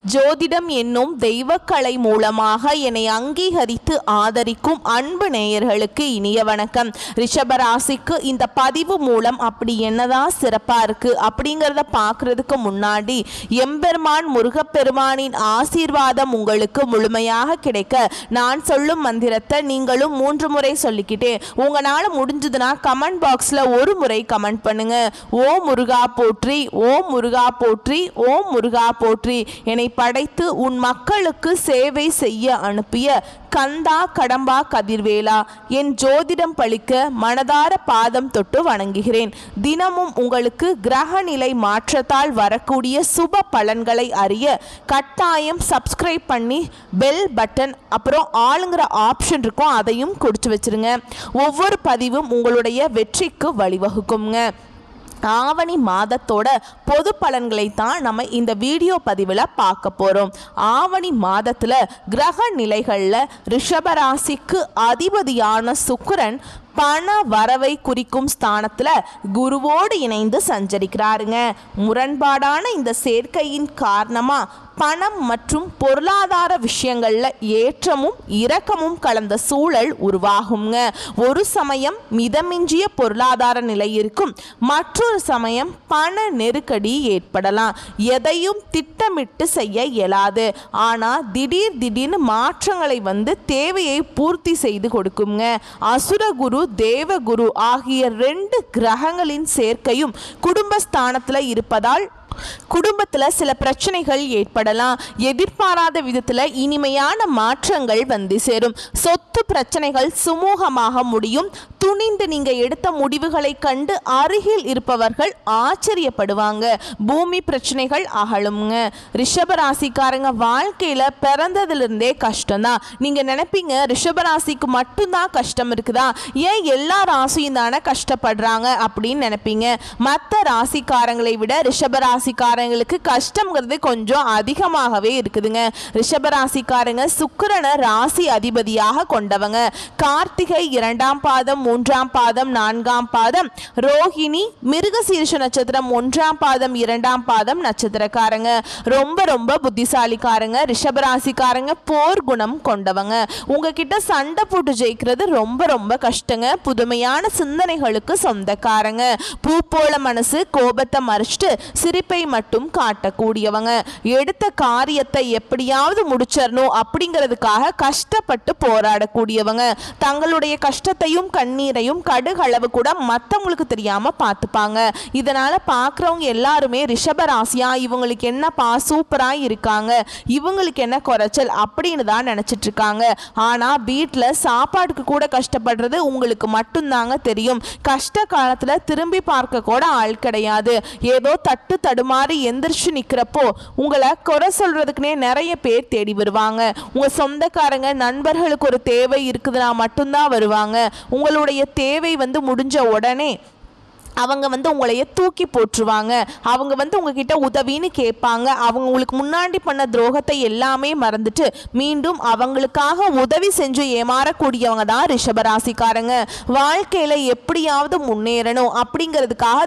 ஜோதிடம் என்னும் தெய்வக்கலை மூலமாக என்னை அங்கீகரித்து ஆதரிக்கும் அன்பு நேயர்களுக்கு இனிய வணக்கம். ரிஷபராசிக்கு இந்த பதிவு மூலம் அப்படி என்னதான் சிறப்பாக இருக்குது அப்படிங்கிறத பார்க்குறதுக்கு முன்னாடி எம்பெருமான் முருகப்பெருமானின் ஆசீர்வாதம் உங்களுக்கு முழுமையாக கிடைக்க நான் சொல்லும் மந்திரத்தை நீங்களும் 3 முறை சொல்லிக்கிட்டே உங்களால் முடிஞ்சதுன்னா கமெண்ட் பாக்ஸில் ஒரு முறை கமெண்ட் பண்ணுங்க. ஓம் முருகா போற்றி, ஓம் முருகா போற்றி, ஓம் முருகா போற்றி. என்னை படைத்து உன் மக்களுக்கு சேவை செய்ய அனுப்பிய கந்தா கடம்பா கதிர்வேலா, என் ஜோதிடம் பழிக்க மனதார பாதம் தொட்டு வணங்குகிறேன். தினமும் உங்களுக்கு கிரக நிலை மாற்றத்தால் வரக்கூடிய சுப பலன்களை அறிய கட்டாயம் சப்ஸ்கிரைப் பண்ணி பெல் பட்டன் அப்புறம் ஆளுங்கிற ஆப்ஷன் இருக்கும், அதையும் கொடுத்து வச்சிருங்க. ஒவ்வொரு பதிவும் உங்களுடைய வெற்றிக்கு வழிவகுக்குங்க. ஆவணி மாதத்தோட பொது பலன்களை தான் நம்ம இந்த வீடியோ பதிவில் பார்க்க போகிறோம். ஆவணி மாதத்தில் கிரக நிலைகளில் ரிஷபராசிக்கு அதிபதியான சுக்கிரன் பண வரவை குறிக்கும் ஸ்தானத்தில் குருவோடு இணைந்து சஞ்சரிக்கிறாருங்க. முரண்பாடான இந்த சேர்க்கையின் காரணமாக பணம் மற்றும் பொருளாதார விஷயங்களில் ஏற்றமும் இரக்கமும் கலந்த சூழல் உருவாகுங்க. ஒரு சமயம் மிதமிஞ்சிய பொருளாதார நிலை இருக்கும், மற்றொரு சமயம் பண நெருக்கடி ஏற்படலாம். எதையும் திட்டமிட்டு செய்ய இயலாது, ஆனால் திடீர்னு மாற்றங்களை தேவையை பூர்த்தி செய்து கொடுக்குங்க. அசுரகுரு தேவகுரு ஆகிய 2 கிரகங்களின் சேர்க்கையும் குடும்பஸ்தானத்தில் இருப்பதால் குடும்பத்தில் சில பிரச்சனைகள் ஏற்படலாம். எதிர்பாராத விதத்தில் இனிமையான மாற்றங்கள் சேரும். சொத்து பிரச்சனைகள் சுமூகமாக முடியும். துணிந்து நீங்க எடுத்த முடிவுகளை கண்டு அருகில் இருப்பவர்கள் ஆச்சரியப்படுவாங்க. பூமி பிரச்சனைகள் அகலுங்க. ரிஷபராசிக்காரங்க வாழ்க்கையில பிறந்ததிலிருந்தே கஷ்டம்தான். நீங்க நினைப்பீங்க ரிஷபராசிக்கு மட்டும்தான் கஷ்டம் இருக்குதா, ஏன் எல்லா ராசியும் தானே கஷ்டப்படுறாங்க அப்படின்னு நினைப்பீங்க. மற்ற ராசிக்காரங்களை விட ரிஷபராசிக்காரங்களுக்கு கஷ்டம்ங்கிறது கொஞ்சம் அதிகமாகவே இருக்குதுங்க. ரிஷபராசிக்காரங்க சுக்கிரனை ராசி அதிபதியாக கொண்டவங்க. கார்த்திகை 2ஆம் பாதம் 3ஆம் பாதம் 4ஆம் பாதம், ரோஹிணி மிருகசீரிஷ நட்சத்திரம் 1ஆம் பாதம் 2ஆம் பாதம் நட்சத்திரக்காரங்க. ரொம்ப புத்திசாலிக்காரங்க. ரிஷபராசிக்காரங்க போர் குணம் கொண்டவங்க. உங்ககிட்ட சண்டை போட்டு ஜெயிக்கிறது ரொம்ப கஷ்டங்க. புதுமையான சிந்தனைகளுக்கு சொந்தக்காரங்க. பூ போல மனசு, கோபத்தை மறைச்சிட்டு சிரிப்பை மட்டும் காட்டக்கூடியவங்க. எடுத்த காரியத்தை எப்படியாவது முடிச்சிடணும் அப்படிங்கிறதுக்காக கஷ்டப்பட்டு போராடக்கூடியவங்க. தங்களுடைய கஷ்டத்தையும் கண்ணீரையும் கடுகளவு கூட மற்றவங்களுக்கு தெரியாம பார்த்துப்பாங்க. இதனால பார்க்குறவங்க எல்லாருமே ரிஷபராசியா இவங்களுக்கு என்னப்பா சூப்பரா இருக்காங்க, இவங்களுக்கு என்ன குறைச்சல் அப்படின்னு தான் நினைச்சிட்டு இருக்காங்க. ஆனா வீட்டில் சாப்பாட்டுக்கு கூட கஷ்டப்படுறது உங்களுக்கு மட்டும்தாங்க தெரியும். கஷ்ட காலத்துல திரும்பி பார்க்க கூட ஆள் கிடையாது. ஏதோ தட்டு தடுமாறி எந்திரிச்சு நிக்கிறப்போ உங்களை குறை சொல்றதுக்குனே நிறைய பேர் தேடி வருவாங்க. உங்க சொந்தக்காரங்க நண்பர்களுக்கு ஒரு தேவை இருக்குதுன்னா மட்டும்தான் வருவாங்க. உங்களுடைய தேவை முடிஞ்ச உடனே அவங்க உங்களைய தூக்கி போட்டுருவாங்க. அவங்க உங்ககிட்ட உதவின்னு கேட்பாங்க. அவங்க உங்களுக்கு முன்னாடி பண்ண துரோகத்தை எல்லாமே மறந்துட்டு மீண்டும் அவங்களுக்காக உதவி செஞ்சு ஏமாறக்கூடியவங்க தான் ரிஷபராசிக்காரங்க. வாழ்க்கையில எப்படியாவது முன்னேறணும் அப்படிங்கிறதுக்காக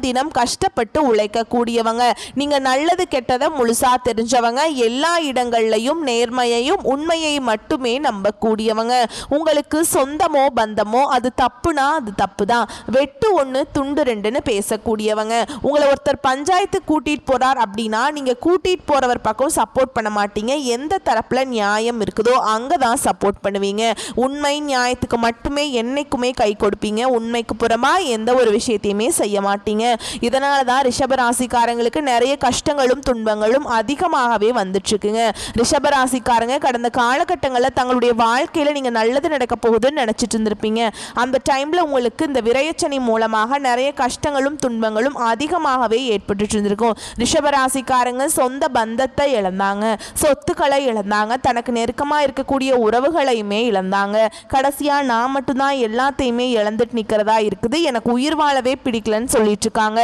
தினம் கஷ்டப்பட்டு உழைக்கக்கூடியவங்க. நீங்க நல்லது கெட்டதை முழுசா தெரிஞ்சவங்க. எல்லா இடங்கள்லையும் நேர்மையையும் உண்மையை மட்டுமே நம்பக்கூடியவங்க. உங்களுக்கு சொந்தமோ பந்தமோ அது தப்புனா அது தப்பு தான். வெட்டு ஒன்று துண்டு 2ன்னு பேசக்கூடியவங்க. உங்களை ஒருத்தர் பஞ்சாயத்து கூட்டிட்டு போறார் அப்படின்னா நீங்க கூட்டிட்டு போறவர் பக்கம் சப்போர்ட் பண்ண மாட்டீங்க. எந்த தரப்புல நியாயம் இருக்குதோ அங்கதான் சப்போர்ட் பண்ணுவீங்க. உண்மை நியாயத்துக்கு மட்டுமே என்னைக்குமே கை கொடுப்பீங்க. உண்மைக்கு புறமா எந்த ஒரு விஷயத்தையுமே செய்ய மாட்டீங்க. இதனாலதான் ரிஷபராசிக்காரங்களுக்கு நிறைய கஷ்டங்களும் துன்பங்களும் அதிகமாகவே வந்துட்டு இருக்குங்க. ரிஷபராசிக்காரங்க கடந்த காலகட்டங்களில் தங்களுடைய வாழ்க்கையில நீங்க நல்லது நடக்க போகுதுன்னு நினைச்சிட்டு இருந்திருப்பீங்க. அந்த டைம்ல உங்களுக்கு இந்த விரயச்சனி மூலமாக நிறைய கஷ்டங்களும் துன்பங்களும் அதிகமாகவே ஏற்பட்டு இருந்திருக்கும். ரிஷபராசிக்காரங்க சொந்த பந்தத்தை இழந்தாங்க, சொத்துக்களை இழந்தாங்க, தனக்கு நெருக்கமா இருக்கக்கூடிய உறவுகளையுமே இழந்தாங்க. கடைசியா நான் மட்டும்தான் எல்லாத்தையுமே இழந்துட்டு நிக்கிறதா இருக்குது, எனக்கு உயிர் வாழவே பிடிக்கலன்னு சொல்லிட்டு இருக்காங்க.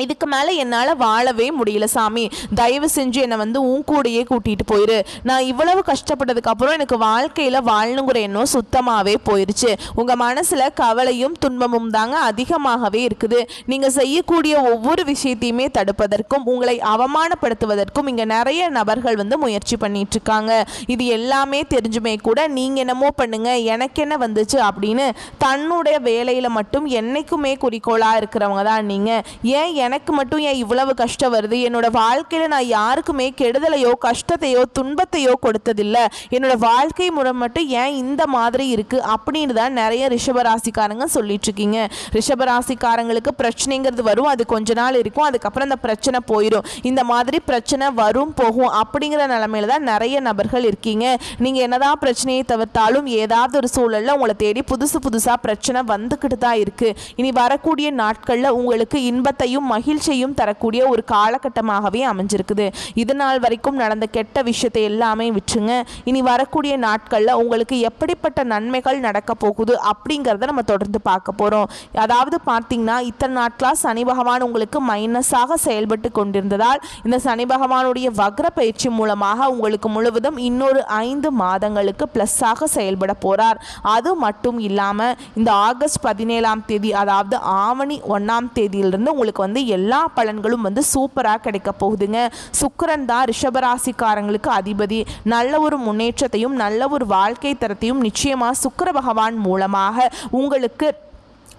இதுக்கு மேலே என்னால் வாழவே முடியல சாமி, தயவு செஞ்சு என்னை வந்து உன் கூடையே கூட்டிகிட்டு போயிரு. நான் இவ்வளவு கஷ்டப்பட்டதுக்கப்புறம் எனக்கு வாழ்க்கையில் வாழணுங்கிற எண்ணம் சுத்தமாகவே போயிடுச்சு. உங்கள் மனசில் கவலையும் துன்பமும் தாங்க அதிகமாகவே இருக்குது. நீங்கள் செய்யக்கூடிய ஒவ்வொரு விஷயத்தையுமே தடுப்பதற்கும் உங்களை அவமானப்படுத்துவதற்கும் இங்கே நிறைய நபர்கள் வந்து முயற்சி பண்ணிட்டு இருக்காங்க. இது எல்லாமே தெரிஞ்சுமே கூட நீங்கள் என்னமோ பண்ணுங்க, எனக்கு என்ன வந்துச்சு அப்படின்னு தன்னுடைய வேலையில் மட்டும் என்னைக்குமே குறிக்கோளாக இருக்கிறவங்க தான் நீங்கள். ஏன் எனக்கு மட்டும் ஏன் இவ்வளவு கஷ்டம் வருது, என்னோட வாழ்க்கையில் நான் யாருக்குமே கெடுதலையோ கஷ்டத்தையோ துன்பத்தையோ கொடுத்ததில்லை, என்னோட வாழ்க்கை முறை மட்டும் ஏன் இந்த மாதிரி இருக்குது அப்படின்னு தான் நிறைய ரிஷபராசிக்காரங்க சொல்லிட்டு இருக்கீங்க. ரிஷபராசிக்காரங்களுக்கு பிரச்சனைங்கிறது வரும், அது கொஞ்ச நாள் இருக்கும், அதுக்கப்புறம் அந்த பிரச்சனை போயிடும். இந்த மாதிரி பிரச்சனை வரும் போகும் அப்படிங்கிற நிலைமையில தான் நிறைய நபர்கள் இருக்கீங்க. நீங்கள் என்னதான் பிரச்சனையை தவிர்த்தாலும் ஏதாவது ஒரு சூழலில் உங்களை தேடி புதுசாக பிரச்சனை வந்துக்கிட்டு தான் இருக்குது. இனி வரக்கூடிய நாட்களில் உங்களுக்கு இன்பத்தையும் மகிழ்ச்சியும் தரக்கூடிய ஒரு காலகட்டமாகவே அமைஞ்சிருக்குது. இது நாள் வரைக்கும் நடந்த கெட்ட விஷயத்தை எல்லாமே விட்டுருங்க. இனி வரக்கூடிய நாட்களில் உங்களுக்கு எப்படிப்பட்ட நன்மைகள் நடக்க போகுது அப்படிங்கிறத நம்ம தொடர்ந்து பார்க்க போகிறோம். அதாவது பார்த்தீங்கன்னா இத்தனை நாட்களாக சனி பகவான் உங்களுக்கு மைனஸாக செயல்பட்டு கொண்டிருந்ததால் இந்த சனி பகவானுடைய வக்ர பயிற்சி மூலமாக உங்களுக்கு முழுவதும் இன்னொரு 5 மாதங்களுக்கு ப்ளஸ்ஸாக செயல்பட போகிறார். அது மட்டும் இல்லாமல் இந்த ஆகஸ்ட் 17ஆம் தேதி அதாவது ஆவணி 1ஆம் தேதியிலிருந்து உங்களுக்கு வந்து எல்லா பலன்களும் வந்து சூப்பராக கிடைக்க போகுதுங்க. சுக்கிரன் தான் ரிஷபராசிக்காரங்களுக்கு அதிபதி. நல்ல ஒரு முன்னேற்றத்தையும் நல்ல ஒரு வாழ்க்கை தரத்தையும் நிச்சயமாக சுக்கிர பகவான் மூலமாக உங்களுக்கு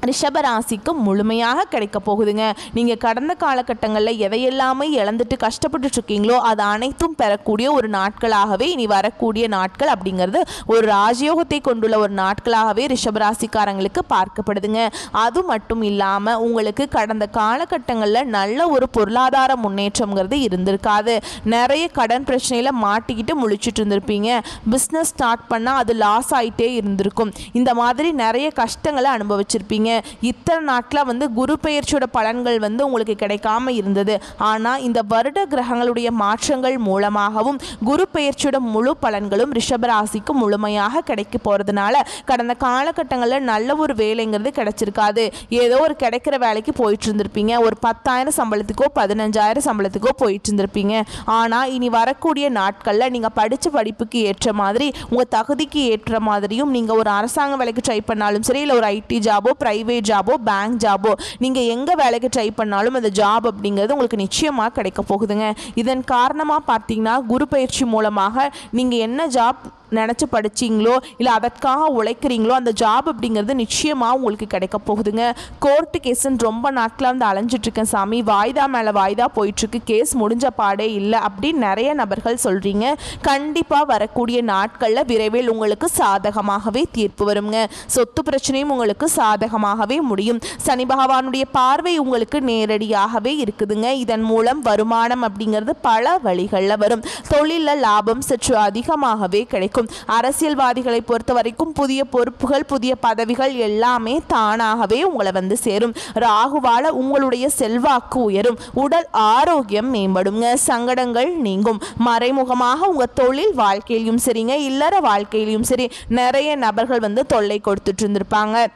ரிஷபராசிக்கு முழுமையாக கிடைக்க போகுதுங்க. நீங்கள் கடந்த காலகட்டங்களில் எதையெல்லாமே இழந்துட்டு கஷ்டப்பட்டு இருக்கீங்களோ அது அனைத்தும் பெறக்கூடிய ஒரு நாட்களாகவே இனி வரக்கூடிய நாட்கள் அப்படிங்கிறது ஒரு ராஜயோகத்தை கொண்டுள்ள ஒரு நாட்களாகவே ரிஷபராசிக்காரங்களுக்கு பார்க்கப்படுதுங்க. அது மட்டும் இல்லாமல் உங்களுக்கு கடந்த காலகட்டங்களில் நல்ல ஒரு பொருளாதார முன்னேற்றம்ங்கிறது இருந்திருக்காது. நிறைய கடன் பிரச்சனையில் மாட்டிக்கிட்டு முழிச்சிட்டு இருந்திருப்பீங்க. பிஸ்னஸ் ஸ்டார்ட் பண்ணால் அது லாஸ் ஆகிட்டே இருந்திருக்கும். இந்த மாதிரி நிறைய கஷ்டங்களை அனுபவிச்சிருப்பீங்க. இத்தனை நாட்கள வந்து குரு பெயர்ச்சியோட பலன்கள் வந்து உங்களுக்கு கிடைக்காம இருந்தது. ஆனால் இந்த வருட கிரகங்களுடைய மாற்றங்கள் மூலமாகவும் குரு பெயர்ச்சியோட முழு பலன்களும் ரிஷபராசிக்கு முழுமையாக கிடைக்க போகிறதுனால கடந்த காலகட்டங்களில் நல்ல ஒரு வேலைங்கிறது கிடைச்சிருக்காது. ஏதோ ஒரு கிடைக்கிற வேலைக்கு போயிட்டு இருந்திருப்பீங்க. ஒரு 10,000 சம்பளத்துக்கோ 15,000 சம்பளத்துக்கோ போயிட்டு இருந்திருப்பீங்க. ஆனால் இனி வரக்கூடிய நாட்களில் நீங்கள் படித்த படிப்புக்கு ஏற்ற மாதிரி உங்கள் தகுதிக்கு ஏற்ற மாதிரியும் நீங்கள் ஒரு அரசாங்க வேலைக்கு ட்ரை பண்ணாலும் சரி, இல்லை ஒரு ஐடி ஜாபோ பிரைவேட் ஜாபோ பேங்க் ஜாபோ நீங்கள் எங்கே வேலைக்கு ட்ரை பண்ணாலும் அந்த ஜாப் அப்படிங்கிறது உங்களுக்கு நிச்சயமாக கிடைக்க போகுதுங்க. இதன் காரணமாக பார்த்தீங்கன்னா குரு பயிற்சி மூலமாக நீங்கள் என்ன ஜாப் நினச்சி படிச்சிங்களோ இல்லை அதற்காக உழைக்கிறீங்களோ அந்த ஜாப் அப்படிங்கிறது நிச்சயமாக உங்களுக்கு கிடைக்க போகுதுங்க. கோர்ட்டு கேஸுன்னு ரொம்ப நாட்களாக வந்து அலைஞ்சிட்ருக்கேன் சாமி, வாய்தா மேலே வாய்தா போயிட்டுருக்கு, கேஸ் முடிஞ்ச பாடே இல்லை அப்படின்னு நிறைய நபர்கள் சொல்கிறீங்க. கண்டிப்பாக வரக்கூடிய நாட்களில் விரைவில் உங்களுக்கு சாதகமாகவே தீர்ப்பு வருங்க. சொத்து பிரச்சனையும் உங்களுக்கு சாதகமாகவே முடியும். சனி பகவானுடைய பார்வை உங்களுக்கு நேரடியாகவே இருக்குதுங்க. இதன் மூலம் வருமானம் அப்படிங்கிறது பல வழிகளில் வரும். தொழிலில் லாபம் சற்று அதிகமாகவே கிடைக்கும். அரசியல்வாதிகளை பொறுத்த வரைக்கும் புதிய பொறுப்புகள் புதிய பதவிகள் எல்லாமே தானாகவே உங்களை வந்து சேரும். ராகுவால உங்களுடைய செல்வாக்கு உயரும். உடல் ஆரோக்கியம் மேம்படுங்க. சங்கடங்கள் நீங்கும். மறைமுகமாக உங்க தொழில் வாழ்க்கையிலும் சரிங்க இல்லற வாழ்க்கையிலும் சரி நிறைய நபர்கள் வந்து தொல்லை கொடுத்துட்டு இருந்திருப்பாங்க.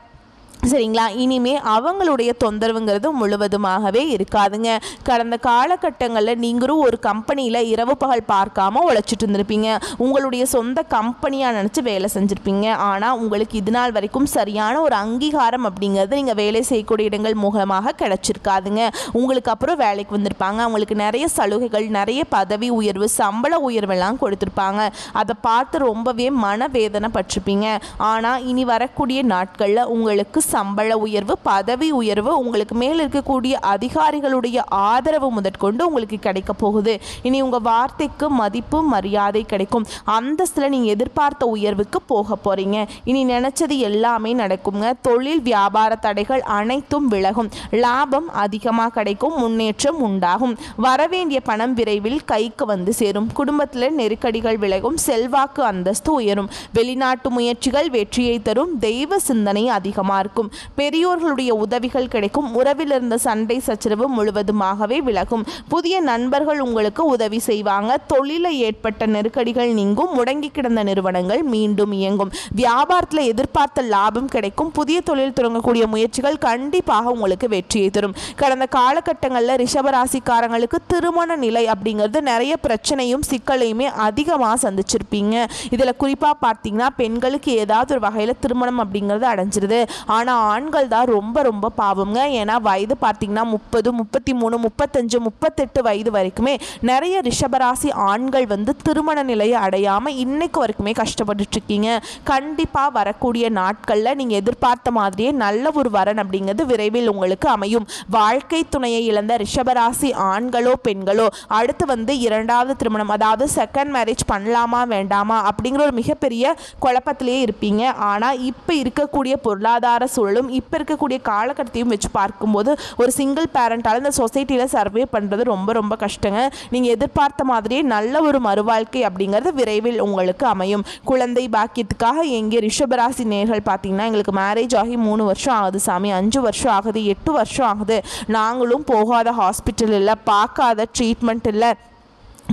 சரிங்களா? இனிமே அவங்களுடைய தொந்தரவுங்கிறது முழுவதுமாகவே இருக்காதுங்க. கடந்த காலகட்டங்களில் நீங்களும் ஒரு கம்பெனியில் இரவு பகல் பார்க்காம உழைச்சிட்டு இருந்திருப்பீங்க. உங்களுடைய சொந்த கம்பெனியாக நினச்சி வேலை செஞ்சுருப்பீங்க. ஆனால் உங்களுக்கு இது நாள் வரைக்கும் சரியான ஒரு அங்கீகாரம் அப்படிங்கிறது நீங்கள் வேலை செய்யக்கூடிய இடங்கள் மூலமாக கிடச்சிருக்காதுங்க. உங்களுக்கு அப்புறம் வேலைக்கு வந்திருப்பாங்க. அவங்களுக்கு நிறைய சலுகைகள் நிறைய பதவி உயர்வு சம்பள உயர்வெல்லாம் கொடுத்துருப்பாங்க. அதை பார்த்து ரொம்பவே மனவேதனை பட்டிருப்பீங்க. ஆனால் இனி வரக்கூடிய நாட்களில் உங்களுக்கு சம்பள உயர்வு பதவி உயர்வு உங்களுக்கு மேல் இருக்கக்கூடிய அதிகாரிகளுடைய ஆதரவு முதற்கொண்டு உங்களுக்கு கிடைக்க போகுது. இனி உங்கள் வார்த்தைக்கு மதிப்பு மரியாதை கிடைக்கும். அந்தஸ்தில் நீங்கள் எதிர்பார்த்த உயர்வுக்கு போக போகிறீங்க. இனி நினச்சது எல்லாமே நடக்குங்க. தொழில் வியாபார தடைகள் அனைத்தும் விலகும். லாபம் அதிகமாக கிடைக்கும். முன்னேற்றம் உண்டாகும். வரவேண்டிய பணம் விரைவில் கைக்கு வந்து சேரும். குடும்பத்தில் நெருக்கடிகள் விலகும். செல்வாக்கு அந்தஸ்து உயரும். வெளிநாட்டு முயற்சிகள் வெற்றியை தரும். தெய்வ சிந்தனை அதிகமாக இருக்கும். இருக்கும். பெரியோர்களுடைய உதவிகள் கிடைக்கும். உறவில் இருந்த சண்டை சச்சரவு முழுவதுமாகவே விலகும். புதிய நண்பர்கள் உங்களுக்கு உதவி செய்வாங்க. தொழிலில் ஏற்பட்ட நெருக்கடிகள் நீங்கும். முடங்கி கிடந்த நிறுவனங்கள் மீண்டும் இயங்கும். வியாபாரத்தில் எதிர்பார்த்த லாபம் கிடைக்கும். புதிய தொழில் தொடங்கக்கூடிய முயற்சிகள் கண்டிப்பாக உங்களுக்கு வெற்றியை தரும். கடந்த காலகட்டங்களில் ரிஷபராசிக்காரங்களுக்கு திருமண நிலை அப்படிங்கிறது நிறைய பிரச்சனையும் சிக்கலையுமே அதிகமாக சந்திச்சிருப்பீங்க. இதில் குறிப்பாக பார்த்தீங்கன்னா பெண்களுக்கு ஏதாவது ஒரு வகையில் திருமணம் அப்படிங்கிறது அடைஞ்சிருது. ஆனால் ஆண்கள் தான் ரொம்ப ரொம்ப பாவங்க. ஏன்னா வயது பார்த்தீங்கன்னா 30, 33, 35, 38 வயது வரைக்குமே நிறைய ரிஷபராசி ஆண்கள் வந்து திருமண நிலையை அடையாமல் இன்னைக்கு வரைக்குமே கஷ்டப்பட்டுட்டு இருக்கீங்க. கண்டிப்பாக வரக்கூடிய நாட்களில் நீங்கள் எதிர்பார்த்த மாதிரியே நல்ல ஒரு வரன் அப்படிங்கிறது விரைவில் உங்களுக்கு அமையும். வாழ்க்கை துணையை இழந்த ரிஷபராசி ஆண்களோ பெண்களோ அடுத்து வந்து இரண்டாவது திருமணம், அதாவது செகண்ட் மேரேஜ் பண்ணலாமா வேண்டாமா அப்படிங்கிற ஒரு மிகப்பெரிய குழப்பத்திலேயே இருப்பீங்க. ஆனால் இப்போ இருக்கக்கூடிய பொருளாதார சூழலும் இப்போ இருக்கக்கூடிய காலகட்டத்தையும் வச்சு பார்க்கும்போது ஒரு சிங்கிள் பேரண்டால் இந்த சொசைட்டியில் சர்வே பண்ணுறது ரொம்ப ரொம்ப கஷ்டங்க. நீங்கள் எதிர்பார்த்த மாதிரியே நல்ல ஒரு மறுவாழ்க்கை அப்படிங்கிறது விரைவில் உங்களுக்கு அமையும். குழந்தை பாக்கியத்துக்காக எங்கே ரிஷபராசி நேர்கள் பார்த்தீங்கன்னா எங்களுக்கு மேரேஜ் ஆகி 3 வருஷம் ஆகுது சாமி, 5 வருஷம் ஆகுது, 8 வருஷம் ஆகுது, நாங்களும் போகாத ஹாஸ்பிட்டல் இல்லை, பார்க்காத ட்ரீட்மெண்ட் இல்லை,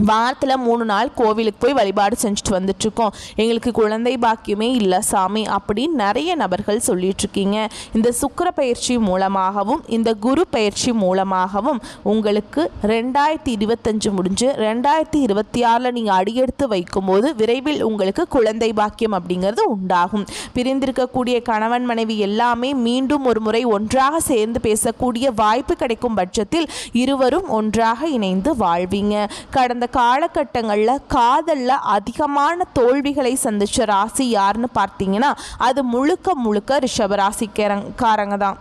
வாரத்தில் 3 நாள் கோவிலுக்கு போய் வழிபாடு செஞ்சுட்டு வந்துட்டுருக்கோம், எங்களுக்கு குழந்தை பாக்கியமே இல்லை சாமி அப்படின்னு நிறைய நபர்கள் சொல்லிகிட்ருக்கீங்க. இந்த சுக்கிர பயிற்சி மூலமாகவும் இந்த குரு பயிற்சி மூலமாகவும் உங்களுக்கு 2025 முடிஞ்சு 2026 நீங்கள் அடியெடுத்து வைக்கும்போது விரைவில் உங்களுக்கு குழந்தை பாக்கியம் அப்படிங்கிறது உண்டாகும். பிரிந்திருக்கக்கூடிய கணவன் மனைவி எல்லாமே மீண்டும் ஒரு முறை ஒன்றாக சேர்ந்து பேசக்கூடிய வாய்ப்பு கிடைக்கும் பட்சத்தில் இருவரும் ஒன்றாக இணைந்து வாழ்வீங்க. கடந்த காலகட்டங்களில் காதலில் அதிகமான தோல்விகளை சந்திச்ச ராசி யாருன்னு பார்த்தீங்கன்னா அது முழுக்க ரிஷபராசிக்காரங்க தான்.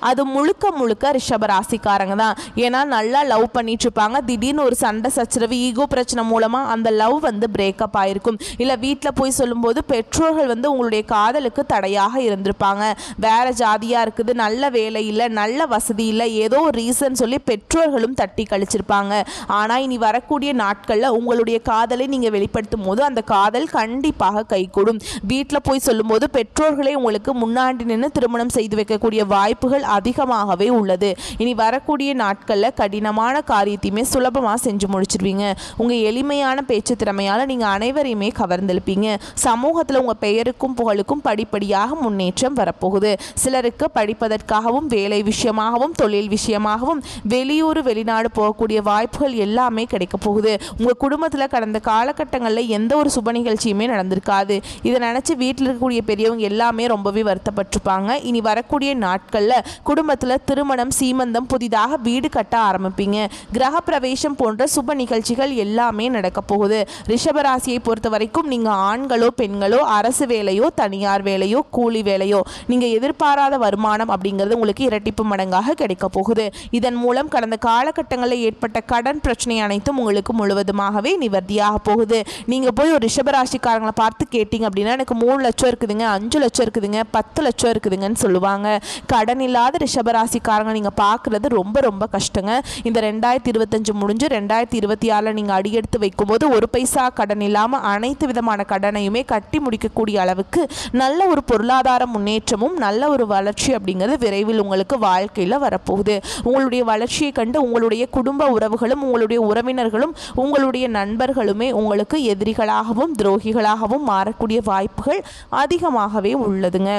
அது முழுக்க ரிஷபராசிக்காரங்க தான். ஏன்னா நல்லா லவ் பண்ணிட்டு இருப்பாங்க. திடீர்னு ஒரு சண்டை சச்சரவு ஈகோ பிரச்சனை மூலமாக அந்த லவ் வந்து பிரேக்கப் ஆகிருக்கும். இல்லை வீட்டில் போய் சொல்லும்போது பெற்றோர்கள் வந்து உங்களுடைய காதலுக்கு தடையாக இருந்திருப்பாங்க. வேறு ஜாதியாக இருக்குது, நல்ல வேலை இல்லை, நல்ல வசதி இல்லை, ஏதோ ஒரு ரீசன் சொல்லி பெற்றோர்களும் தட்டி கழிச்சிருப்பாங்க. ஆனால் இனி வரக்கூடிய நாட்களில் உங்களுடைய காதலை நீங்கள் வெளிப்படுத்தும் போது அந்த காதல் கண்டிப்பாக கைகூடும். வீட்டில் போய் சொல்லும்போது பெற்றோர்களே உங்களுக்கு முன்னாடி நின்று திருமணம் செய்து வைக்கக்கூடிய வாய்ப்புகள் அதிகமாகவே உள்ளது. இனி வரக்கூடிய நாட்களில் கடினமான காரியத்தையுமே சுலபமாக செஞ்சு முடிச்சிருவீங்க. உங்கள் எளிமையான பேச்சு திறமையால் நீங்கள் அனைவரையுமே கவர்ந்தெழுப்பீங்க. சமூகத்தில் உங்கள் பெயருக்கும் புகழுக்கும் படிப்படியாக முன்னேற்றம் வரப்போகுது. சிலருக்கு படிப்பதற்காகவும் வேலை விஷயமாகவும் தொழில் விஷயமாகவும் வெளியூர் வெளிநாடு போகக்கூடிய வாய்ப்புகள் எல்லாமே கிடைக்க போகுது. உங்கள் குடும்பத்தில் கடந்த காலகட்டங்களில் எந்த ஒரு சுப நிகழ்ச்சியுமே நடந்திருக்காது. இதை நினச்சி வீட்டில் இருக்கக்கூடிய பெரியவங்க எல்லாமே ரொம்பவே வருத்தப்பட்டிருப்பாங்க. இனி வரக்கூடிய நாட்களில் குடும்பத்தில் திருமணம், சீமந்தம், புதிதாக வீடு கட்ட ஆரம்பிப்பீங்க. கிரக பிரவேசம் போன்ற சுப நிகழ்ச்சிகள் எல்லாமே நடக்க போகுது. ரிஷபராசியை பொறுத்த வரைக்கும் நீங்கள் ஆண்களோ பெண்களோ அரசு வேலையோ தனியார் வேலையோ கூலி வேலையோ நீங்கள் எதிர்பாராத வருமானம் அப்படிங்கிறது உங்களுக்கு இரட்டிப்பு மடங்காக கிடைக்க போகுது. இதன் மூலம் கடந்த காலகட்டங்களில் ஏற்பட்ட கடன் பிரச்சனை அனைத்தும் உங்களுக்கு முழுவதுமாகவே நிவர்த்தியாக போகுது. நீங்கள் போய் ஒரு ரிஷபராசிக்காரங்களை பார்த்து கேட்டீங்க அப்படின்னா எனக்கு 3 லட்சம் இருக்குதுங்க, 5 லட்சம் இருக்குதுங்க, 10 லட்சம் இருக்குதுங்கன்னு சொல்லுவாங்க. கடன் இல்லாத ரிஷபராசிக்காரங்க நீங்கள் பார்க்குறது ரொம்ப ரொம்ப கஷ்டங்க. இந்த 2025 முடிஞ்சு 2026 நீங்கள் அடியெடுத்து வைக்கும்போது ஒரு பைசா கடன் இல்லாமல் அனைத்து விதமான கடனையுமே கட்டி முடிக்கக்கூடிய அளவுக்கு நல்ல ஒரு பொருளாதார முன்னேற்றமும் நல்ல ஒரு வளர்ச்சி அப்படிங்கிறது விரைவில் உங்களுக்கு வாழ்க்கையில் வரப்போகுது. உங்களுடைய வளர்ச்சியை கண்டு உங்களுடைய குடும்ப உறவுகளும் உங்களுடைய உறவினர்களும் உங்களுடைய நண்பர்களுமே உங்களுக்கு எதிரிகளாகவும் துரோகிகளாகவும் மாறக்கூடிய வாய்ப்புகள் அதிகமாகவே உள்ளதுங்க.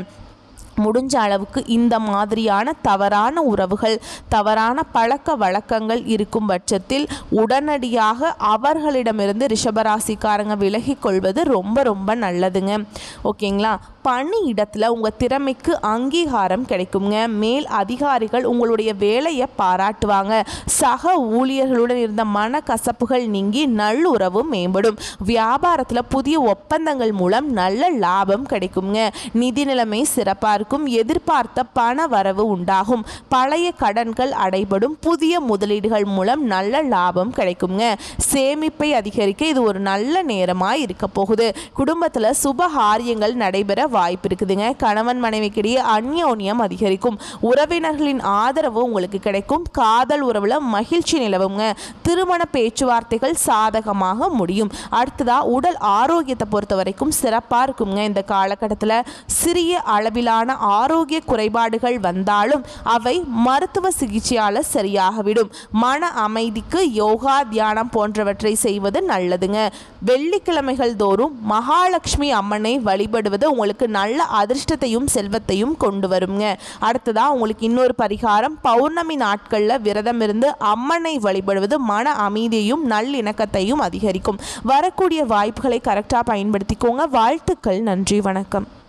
முடிஞ்ச அளவுக்கு இந்த மாதிரியான தவறான உறவுகள், தவறான பழக்க வழக்கங்கள் இருக்கும் பட்சத்தில் உடனடியாக அவர்களிடமிருந்து ரிஷபராசிக்காரங்க விலகி கொள்வது ரொம்ப ரொம்ப நல்லதுங்க. ஓகேங்களா? பணி இடத்துல உங்கள் திறமைக்கு அங்கீகாரம் கிடைக்குங்க. மேல் அதிகாரிகள் உங்களுடைய வேலையை பாராட்டுவாங்க. சக ஊழியர்களுடன் இருந்த மனக்கசப்புகள் நீங்கி நல்லுறவு மேம்படும். வியாபாரத்தில் புதிய ஒப்பந்தங்கள் மூலம் நல்ல லாபம் கிடைக்குங்க. நிதி நிலைமை சிறப்பாக இருக்கும். எதிர்பார்த்த பண வரவு உண்டாகும். பழைய கடன்கள் அடைபடும். புதிய முதலீடுகள் மூலம் நல்ல லாபம் கிடைக்குங்க. சேமிப்பை அதிகரிக்க இது ஒரு நல்ல நேரமாக இருக்க போகுது. குடும்பத்தில் சுபகாரியங்கள் நடைபெற வாய்ப்பு இருக்குதுங்க. கணவன் மனைவிக்கிடையே அந்யோன்யம் அதிகரிக்கும். உறவினர்களின் ஆதரவு உங்களுக்கு கிடைக்கும். காதல் உறவுல மகிழ்ச்சி நிலவுங்க. திருமண பேச்சுவார்த்தைகள் சாதகமாக முடியும். அடுத்ததா உடல் ஆரோக்கியத்தை பொறுத்த வரைக்கும் சிறப்பாக இருக்குங்க. இந்த காலகட்டத்தில் சிறிய அளவிலான ஆரோக்கிய குறைபாடுகள் வந்தாலும் அவை மருத்துவ சிகிச்சையால் சரியாகவிடும். மன அமைதிக்கு யோகா, தியானம் போன்றவற்றை செய்வது நல்லதுங்க. வெள்ளிக்கிழமைகள் தோறும் மகாலட்சுமி அம்மனை வழிபடுவது உங்களுக்கு நல்ல அதிர்ஷ்டத்தையும் செல்வத்தையும் கொண்டு வருங்க. அடுத்ததா உங்களுக்கு இன்னொரு பரிகாரம், பௌர்ணமி நாட்களில் விரதம் இருந்து அம்மனை வழிபடுவது மன அமைதியையும் நல்லிணக்கத்தையும் அதிகரிக்கும். வரக்கூடிய வாய்ப்புகளை கரெக்டாக பயன்படுத்திக்கோங்க. வாழ்த்துக்கள். நன்றி. வணக்கம்.